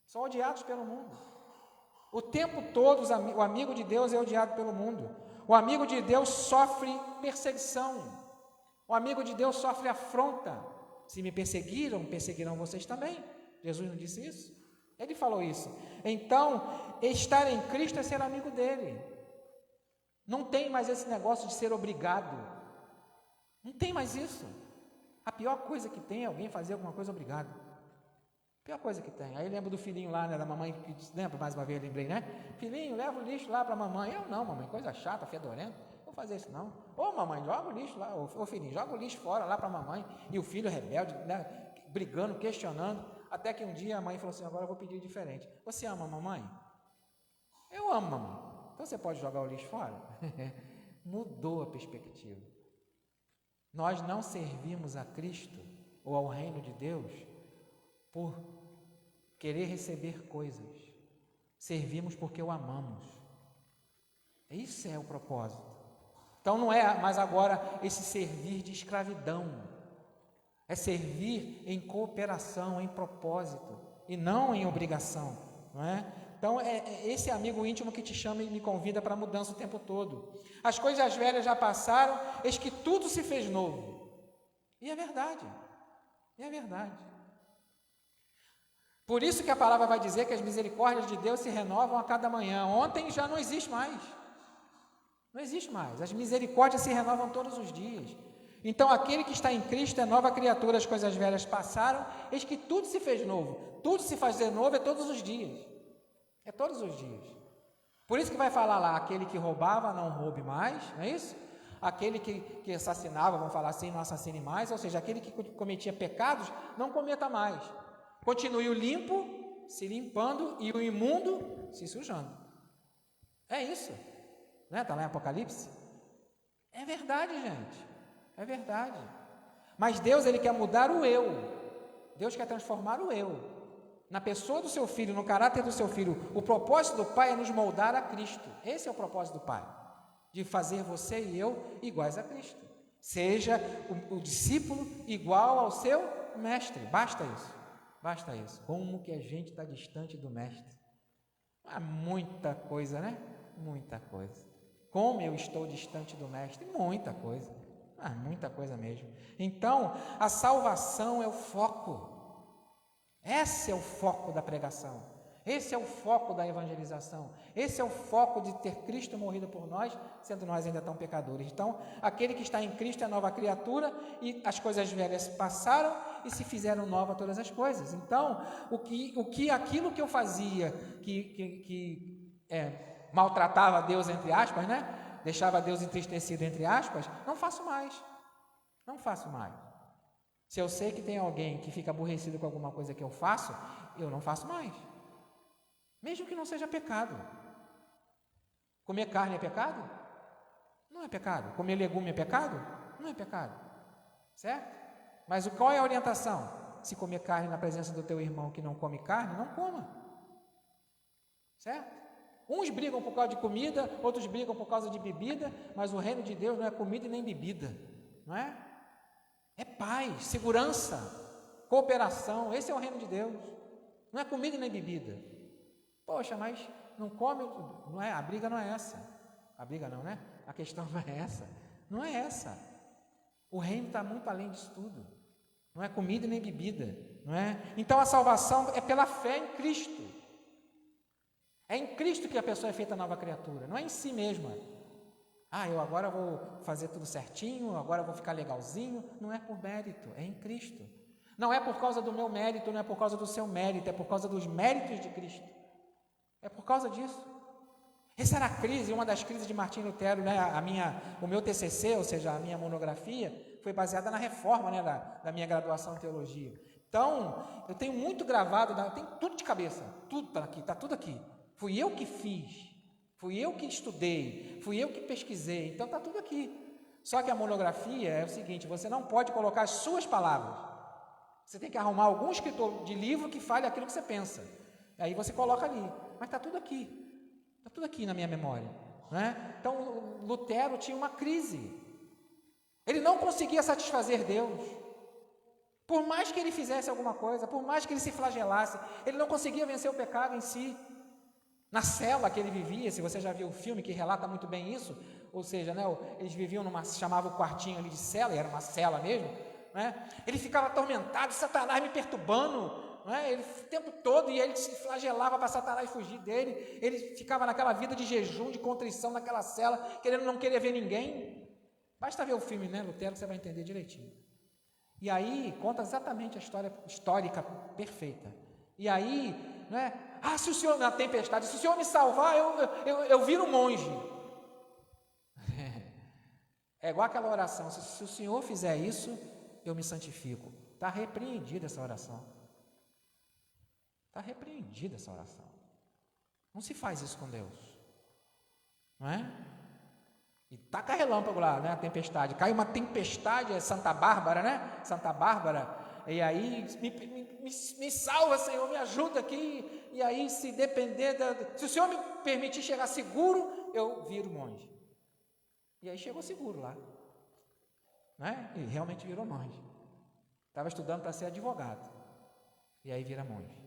São odiados pelo mundo. O tempo todo o amigo de Deus é odiado pelo mundo. O amigo de Deus sofre perseguição. O amigo de Deus sofre afronta. Se me perseguiram, perseguirão vocês também. Jesus não disse isso? Ele falou isso. Então, estar em Cristo é ser amigo dele. Não tem mais esse negócio de ser obrigado. Não tem mais isso. A pior coisa que tem é alguém fazer alguma coisa obrigado. Pior coisa que tem. Aí lembro do filhinho lá, né, da mamãe, que lembra mais uma vez, lembrei, né? Filhinho, leva o lixo lá para a mamãe. Eu não, mamãe, coisa chata, fedorenta. Não vou fazer isso não. Ô mamãe, joga o lixo lá. Ô filhinho, joga o lixo fora lá para a mamãe. E o filho rebelde, né, brigando, questionando. Até que um dia a mãe falou assim: agora eu vou pedir diferente. Você ama a mamãe? Eu amo, mamãe. Então você pode jogar o lixo fora? Mudou a perspectiva. Nós não servimos a Cristo ou ao reino de Deus por querer receber coisas. Servimos porque o amamos. Isso é o propósito. Então não é mais agora esse servir de escravidão. É servir em cooperação, em propósito, e não em obrigação, não é? Então é esse amigo íntimo que te chama e me convida para a mudança o tempo todo. As coisas velhas já passaram, eis que tudo se fez novo. E é verdade. E é verdade. Por isso que a palavra vai dizer que as misericórdias de Deus se renovam a cada manhã. Ontem já não existe mais. Não existe mais. As misericórdias se renovam todos os dias. Então, aquele que está em Cristo é nova criatura, as coisas velhas passaram, eis que tudo se fez novo. Tudo se fazer novo é todos os dias. É todos os dias. Por isso que vai falar lá, aquele que roubava, não roube mais, não é isso? Aquele que assassinava, vamos falar assim, não assassine mais, ou seja, aquele que cometia pecados, não cometa mais. Continue o limpo, se limpando, e o imundo, se sujando. É isso. Não é? Está lá em Apocalipse? É verdade, gente. É verdade. Mas Deus, Ele quer mudar o eu. Deus quer transformar o eu. na pessoa do seu filho, no caráter do seu filho. O propósito do Pai é nos moldar a Cristo. Esse é o propósito do Pai, de fazer você e eu iguais a Cristo. Seja o discípulo igual ao seu mestre. Basta isso. Basta isso. Como que a gente está distante do mestre? Há muita coisa, né? Muita coisa. Como eu estou distante do mestre? Muita coisa. Muita coisa mesmo. Então, a salvação é o foco. Esse é o foco da pregação. Esse é o foco da evangelização. Esse é o foco de ter Cristo morrido por nós, sendo nós ainda tão pecadores. Então, aquele que está em Cristo é nova criatura, e as coisas velhas passaram e se fizeram nova todas as coisas. Então, aquilo que eu fazia, que maltratava Deus, entre aspas, né? Deixava Deus entristecido, entre aspas, não faço mais. Não faço mais. Se eu sei que tem alguém que fica aborrecido com alguma coisa que eu faço, eu não faço mais. Mesmo que não seja pecado. Comer carne é pecado? Não é pecado. Comer legume é pecado? Não é pecado. Certo? Mas qual é a orientação? Se comer carne na presença do teu irmão que não come carne, não coma. Certo? Uns brigam por causa de comida, outros brigam por causa de bebida, mas o reino de Deus não é comida e nem bebida, não é? É paz, segurança, cooperação. Esse é o reino de Deus. Não é comida e nem bebida. Poxa, mas não come, não é? A briga não é essa. A briga não, né? A questão não é essa. Não é essa. O reino está muito além disso tudo. Não é comida e nem bebida, não é? Então a salvação é pela fé em Cristo. É em Cristo que a pessoa é feita nova criatura, não é em si mesma. Eu agora vou fazer tudo certinho, agora vou ficar legalzinho. Não é por mérito, é em Cristo. Não é por causa do meu mérito, não é por causa do seu mérito, é por causa dos méritos de Cristo. É por causa disso. Essa era a crise, uma das crises de Martinho Lutero, né? O meu TCC, ou seja, a minha monografia, foi baseada na reforma, né? da minha graduação em teologia. Então, eu tenho muito gravado, eu tenho tudo de cabeça, tudo está aqui, está tudo aqui. Fui eu que fiz, fui eu que estudei, fui eu que pesquisei, então está tudo aqui. Só que a monografia é o seguinte, você não pode colocar as suas palavras. Você tem que arrumar algum escritor de livro que fale aquilo que você pensa. Aí você coloca ali, mas está tudo aqui na minha memória. Né? Então, Lutero tinha uma crise. Ele não conseguia satisfazer Deus. Por mais que ele fizesse alguma coisa, por mais que ele se flagelasse, ele não conseguia vencer o pecado em si. Na cela que ele vivia, se você já viu o filme que relata muito bem isso, ou seja, né, eles viviam chamava o quartinho ali de cela, e era uma cela mesmo, né? Ele ficava atormentado, Satanás me perturbando, né? Ele, o tempo todo, e ele se flagelava para Satanás fugir dele. Ele ficava naquela vida de jejum, de contrição naquela cela, querendo não querer ver ninguém. Basta ver o filme, né, Lutero, que você vai entender direitinho. E aí conta exatamente a história histórica perfeita. E aí, né? Se o Senhor, na tempestade, se o Senhor me salvar, eu viro monge. É igual aquela oração, se o Senhor fizer isso, eu me santifico. Está repreendida essa oração. Está repreendida essa oração. Não se faz isso com Deus. Não é? E taca relâmpago lá, né? A tempestade. Cai uma tempestade, é Santa Bárbara, né? Santa Bárbara. E aí, me salva, Senhor, me ajuda aqui. E aí, se depender, se o Senhor me permitir chegar seguro, eu viro monge. E aí chegou seguro lá. Né? E realmente virou monge. Estava estudando para ser advogado. E aí vira monge.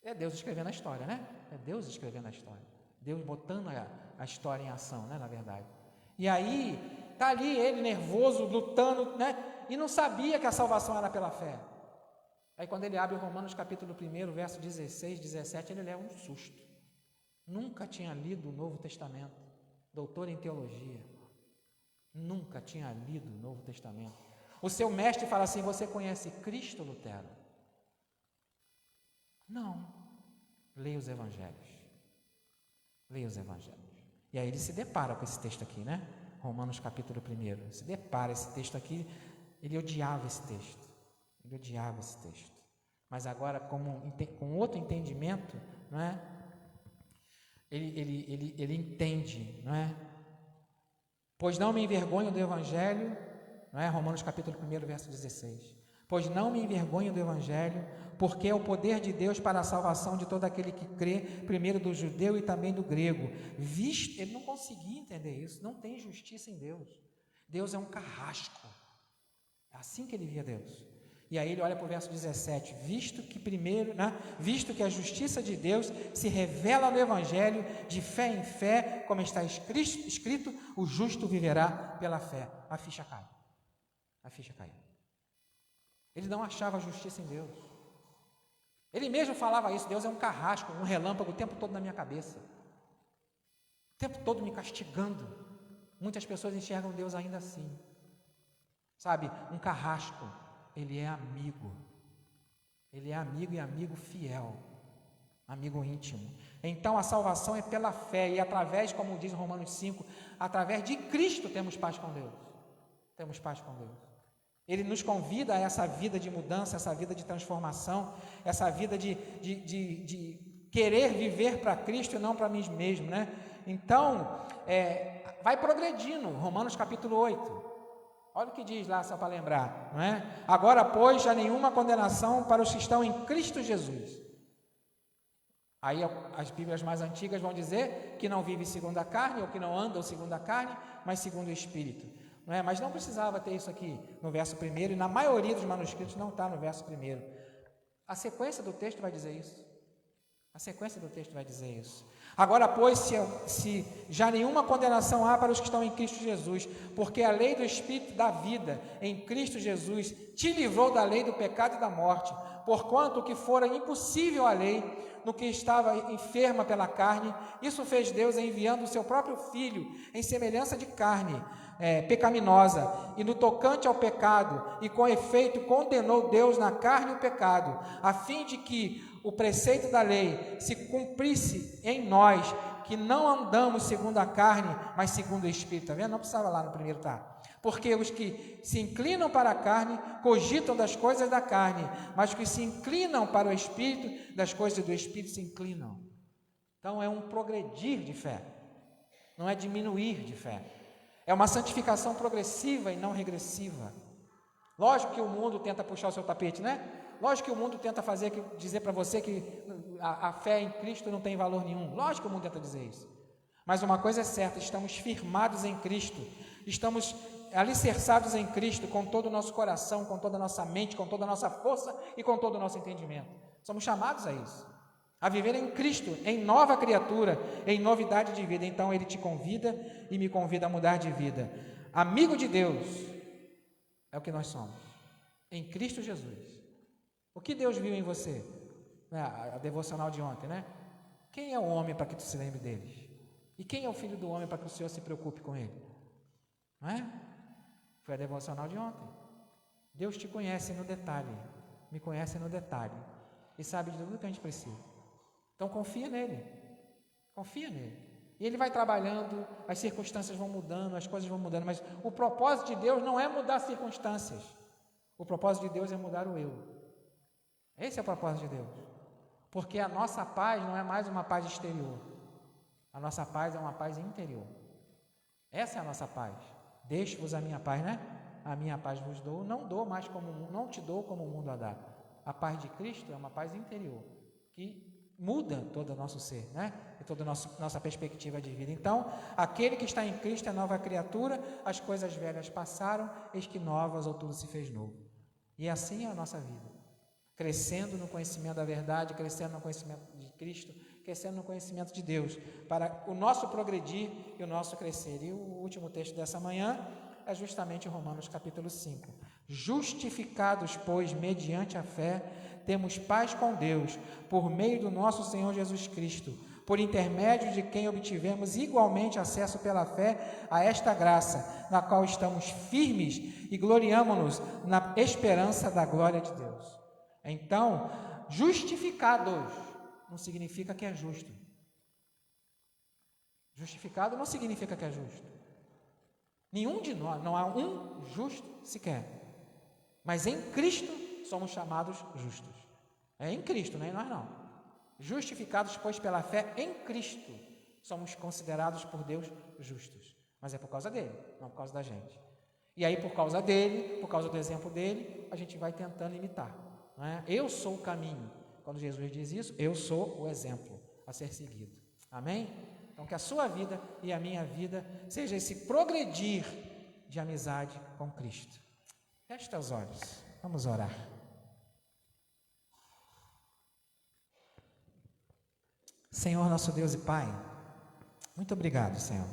É Deus escrevendo a história, né? É Deus escrevendo a história. Deus botando a história em ação, né? Na verdade. E aí, está ali ele nervoso, lutando, né? E não sabia que a salvação era pela fé. Aí quando ele abre Romanos capítulo 1, verso 16, 17, ele leva um susto. Nunca tinha lido o Novo Testamento. Doutor em teologia. Nunca tinha lido o Novo Testamento. O seu mestre fala assim, você conhece Cristo, Lutero? Não. Leia os evangelhos. Leia os evangelhos. E aí ele se depara com esse texto aqui, né? Romanos capítulo 1. Se depara esse texto aqui. Ele odiava esse texto. Ele odiava esse texto. Mas agora, com outro entendimento, não é? Ele entende, não é? Pois não me envergonho do Evangelho, não é? Romanos capítulo 1, verso 16. Pois não me envergonho do Evangelho, porque é o poder de Deus para a salvação de todo aquele que crê, primeiro do judeu e também do grego. Visto, ele não conseguia entender isso, não tem justiça em Deus. Deus é um carrasco. É assim que ele via Deus. E aí ele olha para o verso 17, visto que a justiça de Deus se revela no Evangelho, de fé em fé, como está escrito, o justo viverá pela fé. A ficha cai. A ficha caiu. Ele não achava justiça em Deus. Ele mesmo falava isso, Deus é um carrasco, um relâmpago o tempo todo na minha cabeça. O tempo todo me castigando. Muitas pessoas enxergam Deus ainda assim. Sabe, um carrasco, ele é amigo. Ele é amigo e amigo fiel. Amigo íntimo. Então a salvação é pela fé e através, como diz Romanos 5, através de Cristo temos paz com Deus. Temos paz com Deus. Ele nos convida a essa vida de mudança, essa vida de transformação, essa vida de querer viver para Cristo e não para mim mesmo, né? Então, vai progredindo, Romanos capítulo 8. Olha o que diz lá, só para lembrar, não é? Agora, pois, já nenhuma condenação para os que estão em Cristo Jesus. Aí as Bíblias mais antigas vão dizer que não vive segundo a carne, ou que não andam segundo a carne, mas segundo o Espírito. Não é? Mas não precisava ter isso aqui no verso 1, e na maioria dos manuscritos não está no verso 1. A sequência do texto vai dizer isso. A sequência do texto vai dizer isso. Agora, pois, se já nenhuma condenação há para os que estão em Cristo Jesus, porque a lei do Espírito da vida em Cristo Jesus te livrou da lei do pecado e da morte, porquanto o que fora impossível à lei, no que estava enferma pela carne, isso fez Deus enviando o seu próprio Filho em semelhança de carne pecaminosa, e no tocante ao pecado, e com efeito condenou Deus na carne o pecado, a fim de que o preceito da lei se cumprisse em nós, que não andamos segundo a carne, mas segundo o Espírito. Está vendo? Não precisava lá no primeiro, tá? Porque os que se inclinam para a carne, cogitam das coisas da carne, mas os que se inclinam para o Espírito, das coisas do Espírito se inclinam. Então é um progredir de fé, não é diminuir de fé. É uma santificação progressiva e não regressiva. Lógico que o mundo tenta puxar o seu tapete, né? Lógico que o mundo tenta dizer para você que a fé em Cristo não tem valor nenhum. Lógico que o mundo tenta dizer isso. Mas uma coisa é certa, estamos firmados em Cristo, estamos alicerçados em Cristo com todo o nosso coração, com toda a nossa mente, com toda a nossa força e com todo o nosso entendimento. Somos chamados a isso, a viver em Cristo, em nova criatura, em novidade de vida. Então Ele te convida e me convida a mudar de vida. Amigo de Deus é o que nós somos, em Cristo Jesus. O que Deus viu em você? A devocional de ontem, né? Quem é o homem para que tu se lembre deles? E quem é o filho do homem para que o Senhor se preocupe com ele? Não é? Foi a devocional de ontem. Deus te conhece no detalhe, me conhece no detalhe e sabe de tudo que a gente precisa. Então confia nele, confia nele. E ele vai trabalhando, as circunstâncias vão mudando, as coisas vão mudando, mas o propósito de Deus não é mudar circunstâncias. O propósito de Deus é mudar o eu. Esse é o propósito de Deus. Porque a nossa paz não é mais uma paz exterior. A nossa paz é uma paz interior. Essa é a nossa paz. Deixo-vos a minha paz, né? A minha paz vos dou, não dou mais como não te dou como o mundo a dá. A paz de Cristo é uma paz interior, que muda todo o nosso ser, né? E toda a nossa perspectiva de vida. Então, aquele que está em Cristo é nova criatura, as coisas velhas passaram, eis que novas ou tudo se fez novo. E assim é a nossa vida. Crescendo no conhecimento da verdade, crescendo no conhecimento de Cristo, crescendo no conhecimento de Deus, para o nosso progredir e o nosso crescer. E o último texto dessa manhã é justamente Romanos capítulo 5. Justificados, pois, mediante a fé, temos paz com Deus, por meio do nosso Senhor Jesus Cristo, por intermédio de quem obtivemos igualmente acesso pela fé a esta graça, na qual estamos firmes e gloriamo-nos na esperança da glória de Deus. Então, justificados não significa que é justo. Justificado não significa que é justo. Nenhum de nós, não há um justo sequer. Mas em Cristo somos chamados justos. É em Cristo, não é em nós não. Justificados, pois, pela fé em Cristo, somos considerados por Deus justos. Mas é por causa dele, não por causa da gente. E aí, por causa dele, por causa do exemplo dele, a gente vai tentando imitar. não é? Eu sou o caminho. Quando Jesus diz isso, eu sou o exemplo a ser seguido. Amém? Então que a sua vida e a minha vida seja esse progredir de amizade com Cristo. Feche os olhos, vamos orar. Senhor, nosso Deus e Pai, muito obrigado, Senhor.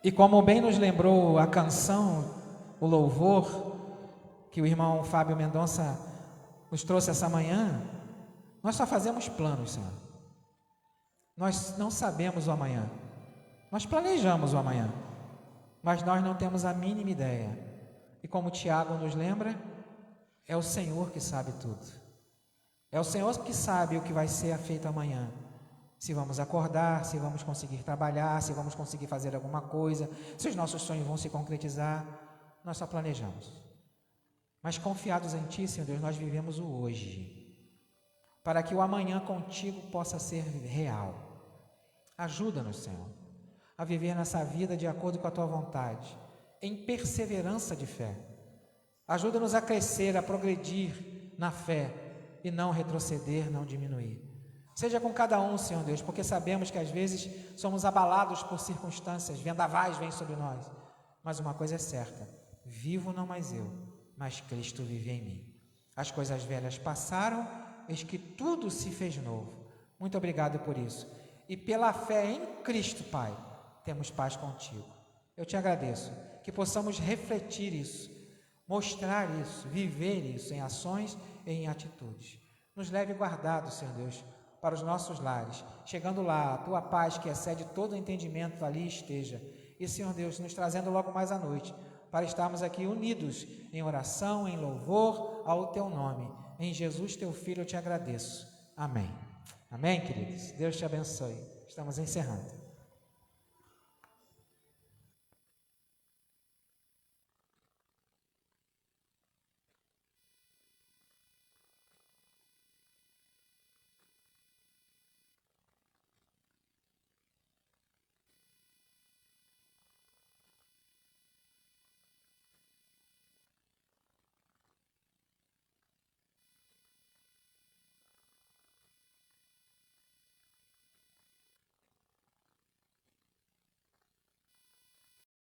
E como bem nos lembrou a canção, o louvor que o irmão Fábio Mendonça nos trouxe essa manhã, nós só fazemos planos, Senhor. Nós não sabemos o amanhã. Nós planejamos o amanhã, mas nós não temos a mínima ideia. E como Tiago nos lembra, é o Senhor que sabe tudo. É o Senhor que sabe o que vai ser feito amanhã. Se vamos acordar, se vamos conseguir trabalhar, se vamos conseguir fazer alguma coisa, se os nossos sonhos vão se concretizar, nós só planejamos. Mas confiados em Ti, Senhor Deus, nós vivemos o hoje, para que o amanhã contigo possa ser real. Ajuda-nos, Senhor, a viver nessa vida de acordo com a Tua vontade, em perseverança de fé. Ajuda-nos a crescer, a progredir na fé e não retroceder, não diminuir. Seja com cada um, Senhor Deus, porque sabemos que às vezes somos abalados por circunstâncias, vendavais vêm sobre nós. Mas uma coisa é certa, vivo não mais eu, mas Cristo vive em mim. As coisas velhas passaram, eis que tudo se fez novo. Muito obrigado por isso. E pela fé em Cristo, Pai, temos paz contigo. Eu te agradeço, que possamos refletir isso, mostrar isso, viver isso em ações e em atitudes. Nos leve guardado, Senhor Deus, para os nossos lares, chegando lá, a Tua paz que excede todo entendimento ali esteja, e Senhor Deus, nos trazendo logo mais à noite, para estarmos aqui unidos em oração, em louvor ao Teu nome, em Jesus Teu Filho eu te agradeço, amém, amém queridos, Deus te abençoe, estamos encerrando.